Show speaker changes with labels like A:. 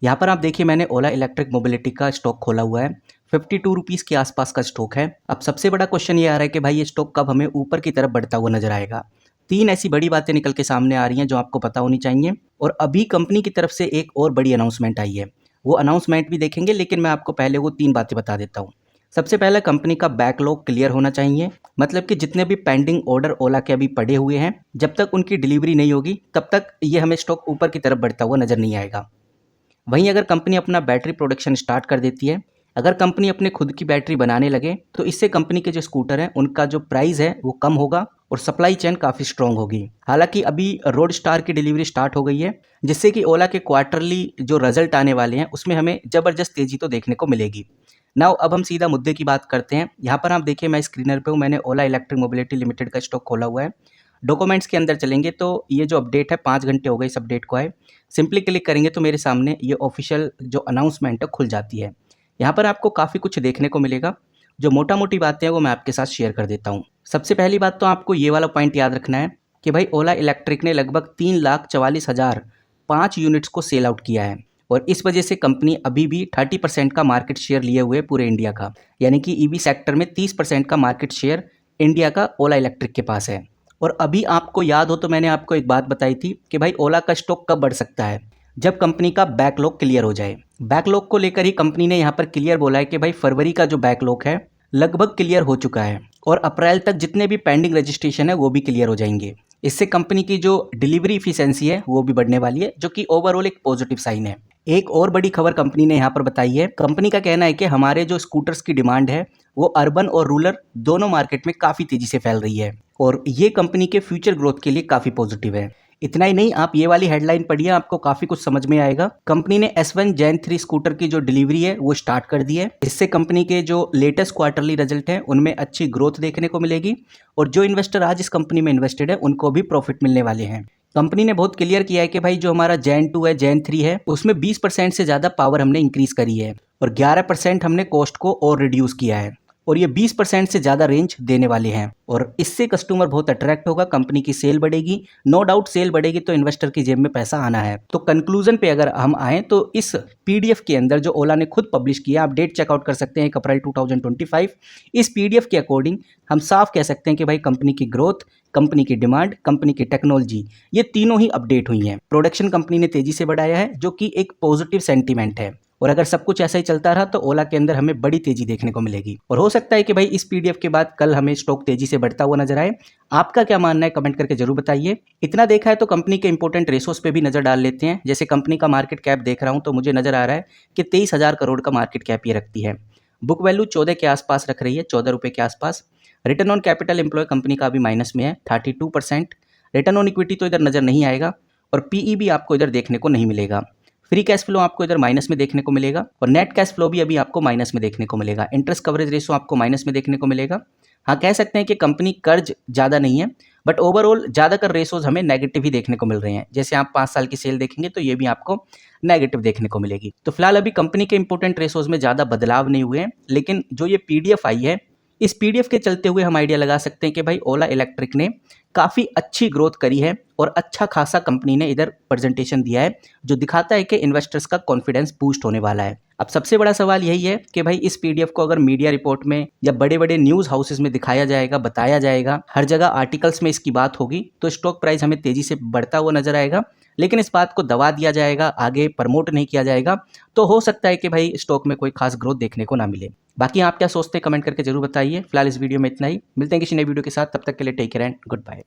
A: यहाँ पर आप देखिए मैंने ओला इलेक्ट्रिक मोबिलिटी का स्टॉक खोला हुआ है। 52 रुपीज़ के आसपास का स्टॉक है। अब सबसे बड़ा क्वेश्चन ये आ रहा है कि भाई ये स्टॉक कब हमें ऊपर की तरफ बढ़ता हुआ नजर आएगा। तीन ऐसी बड़ी बातें निकल के सामने आ रही हैं जो आपको पता होनी चाहिए। और अभी कंपनी की तरफ से एक और बड़ी अनाउंसमेंट आई है, वो अनाउंसमेंट भी देखेंगे, लेकिन मैं आपको पहले वो तीन बातें बता देता हूँ। सबसे पहले कंपनी का बैकलॉग क्लियर होना चाहिए, मतलब कि जितने भी पेंडिंग ऑर्डर ओला के अभी पड़े हुए हैं, जब तक उनकी डिलीवरी नहीं होगी तब तक ये हमें स्टॉक ऊपर की तरफ बढ़ता हुआ नजर नहीं आएगा। वहीं अगर कंपनी अपना बैटरी प्रोडक्शन स्टार्ट कर देती है, अगर कंपनी अपने खुद की बैटरी बनाने लगे, तो इससे कंपनी के जो स्कूटर हैं उनका जो प्राइस है वो कम होगा और सप्लाई चेन काफ़ी स्ट्रॉन्ग होगी। हालांकि अभी रोड स्टार की डिलीवरी स्टार्ट हो गई है, जिससे कि ओला के क्वार्टरली जो रिजल्ट आने वाले हैं उसमें हमें ज़बरदस्त तेज़ी तो देखने को मिलेगी। नाउ अब हम सीधा मुद्दे की बात करते हैं। यहाँ पर आप देखिए मैं स्क्रीनर पे हूँ, मैंने ओला इलेक्ट्रिक मोबिलिटी लिमिटेड का स्टॉक खोला हुआ है। डॉक्यूमेंट्स के अंदर चलेंगे तो ये जो अपडेट है 5 घंटे हो गए इस अपडेट को आए। सिंपली क्लिक करेंगे तो मेरे सामने ये ऑफिशियल जो अनाउंसमेंट है खुल जाती है। यहाँ पर आपको काफ़ी कुछ देखने को मिलेगा। जो मोटा मोटी बातें हैं वो मैं आपके साथ शेयर कर देता हूँ। सबसे पहली बात तो आपको ये वाला पॉइंट याद रखना है कि भाई ओला इलेक्ट्रिक ने लगभग 3,44,005 यूनिट्स को सेल आउट किया है और इस वजह से कंपनी अभी भी 30% का मार्केट शेयर लिए हुए पूरे इंडिया का, यानी कि ईवी सेक्टर में 30% का मार्केट शेयर इंडिया का ओला इलेक्ट्रिक के पास है। और अभी आपको याद हो तो मैंने आपको एक बात बताई थी कि भाई ओला का स्टॉक कब बढ़ सकता है, जब कंपनी का बैकलॉग क्लियर हो जाए। बैकलॉग को लेकर ही कंपनी ने यहाँ पर क्लियर बोला है कि भाई फरवरी का जो बैकलॉग है लगभग क्लियर हो चुका है और अप्रैल तक जितने भी पेंडिंग रजिस्ट्रेशन है वो भी क्लियर हो जाएंगे। इससे कंपनी की जो डिलीवरी इफिशिएंसी है वो भी बढ़ने वाली है, जो कि ओवरऑल एक पॉजिटिव साइन है। एक और बड़ी खबर कंपनी ने यहाँ पर बताई है। कंपनी का कहना है कि हमारे जो स्कूटर्स की डिमांड है वो अर्बन और रूरल दोनों मार्केट में काफ़ी तेज़ी से फैल रही है और ये कंपनी के फ्यूचर ग्रोथ के लिए काफ़ी पॉजिटिव है। इतना ही नहीं, आप ये वाली हेडलाइन पढ़िए, आपको काफ़ी कुछ समझ में आएगा। कंपनी ने S1 Gen 3 स्कूटर की जो डिलीवरी है वो स्टार्ट कर दी है। इससे कंपनी के जो लेटेस्ट क्वार्टरली रिजल्ट हैं उनमें अच्छी ग्रोथ देखने को मिलेगी और जो इन्वेस्टर आज इस कंपनी में इन्वेस्टेड है उनको भी प्रॉफिट मिलने वाले हैं। कंपनी ने बहुत क्लियर किया है कि भाई जो हमारा Gen 2 है, Gen 3 है, उसमें 20% से ज़्यादा पावर हमने इंक्रीज करी है और 11% हमने कॉस्ट को और रिड्यूस किया है और ये 20% से ज़्यादा रेंज देने वाले हैं और इससे कस्टमर बहुत अट्रैक्ट होगा, कंपनी की सेल बढ़ेगी। नो डाउट सेल बढ़ेगी तो इन्वेस्टर की जेब में पैसा आना है। तो कंक्लूजन पे अगर हम आए तो इस पीडीएफ के अंदर जो ओला ने खुद पब्लिश किया, आप डेट चेकआउट कर सकते हैं 1 अप्रैल 2025। इस पीडीएफ के अकॉर्डिंग हम साफ कह सकते हैं कि भाई कंपनी की ग्रोथ, कंपनी की डिमांड, कंपनी की टेक्नोलॉजी, ये तीनों ही अपडेट हुई हैं। प्रोडक्शन कंपनी ने तेजी से बढ़ाया है जो कि एक पॉजिटिव सेंटीमेंट है और अगर सब कुछ ऐसा ही चलता रहा तो ओला के अंदर हमें बड़ी तेजी देखने को मिलेगी और हो सकता है कि भाई इस पीडीएफ के बाद कल हमें स्टॉक तेजी से बढ़ता हुआ नजर आए। आपका क्या मानना है कमेंट करके जरूर बताइए। इतना देखा है तो कंपनी के इंपॉर्टेंट रेशोस पे भी नजर डाल लेते हैं। जैसे कंपनी का मार्केट कैप देख रहा हूं तो मुझे नजर आ रहा है कि 23,000 करोड़ का मार्केट कैप ये रखती है। बुक वैल्यू 14 के आसपास रख रही है, 14 रुपए के आसपास। Return on capital employ company का अभी माइनस में है, 32%। रिटर्न ऑन इक्विटी तो इधर नजर नहीं आएगा और पीई भी आपको इधर देखने को नहीं मिलेगा। फ्री कैश फ्लो आपको इधर माइनस में देखने को मिलेगा और नेट कैश फ्लो भी अभी आपको माइनस में देखने को मिलेगा। इंटरेस्ट कवरेज रेशो आपको माइनस में देखने को मिलेगा। हाँ, कह सकते हैं कि कंपनी कर्ज ज़्यादा नहीं है, बट ओवरऑल ज़्यादातर रेशोज हमें नेगेटिव ही देखने को मिल रहे हैं। जैसे आप 5 साल की सेल देखेंगे तो ये भी आपको नेगेटिव देखने को मिलेगी। तो फिलहाल अभी कंपनी के इंपॉर्टेंट रेशोज में ज़्यादा बदलाव नहीं हुए हैं, लेकिन जो ये पीडीएफ आई है इस पीडीएफ के चलते हुए हम आइडिया लगा सकते हैं कि भाई ओला इलेक्ट्रिक ने काफ़ी अच्छी ग्रोथ करी है और अच्छा खासा कंपनी ने इधर प्रेजेंटेशन दिया है जो दिखाता है कि इन्वेस्टर्स का कॉन्फिडेंस बूस्ट होने वाला है। अब सबसे बड़ा सवाल यही है कि भाई इस पीडीएफ को अगर मीडिया रिपोर्ट में या बड़े बड़े न्यूज़ हाउसेस में दिखाया जाएगा, बताया जाएगा, हर जगह आर्टिकल्स में इसकी बात होगी तो स्टॉक प्राइस हमें तेज़ी से बढ़ता हुआ नजर आएगा। लेकिन इस बात को दबा दिया जाएगा, आगे प्रमोट नहीं किया जाएगा, तो हो सकता है कि भाई स्टॉक में कोई खास ग्रोथ देखने को ना मिले। बाकी आप क्या सोचते हैं कमेंट करके जरूर बताइए। फिलहाल इस वीडियो में इतना ही, मिलते हैं किसी नई वीडियो के साथ, तब तक के लिए take care and good bye.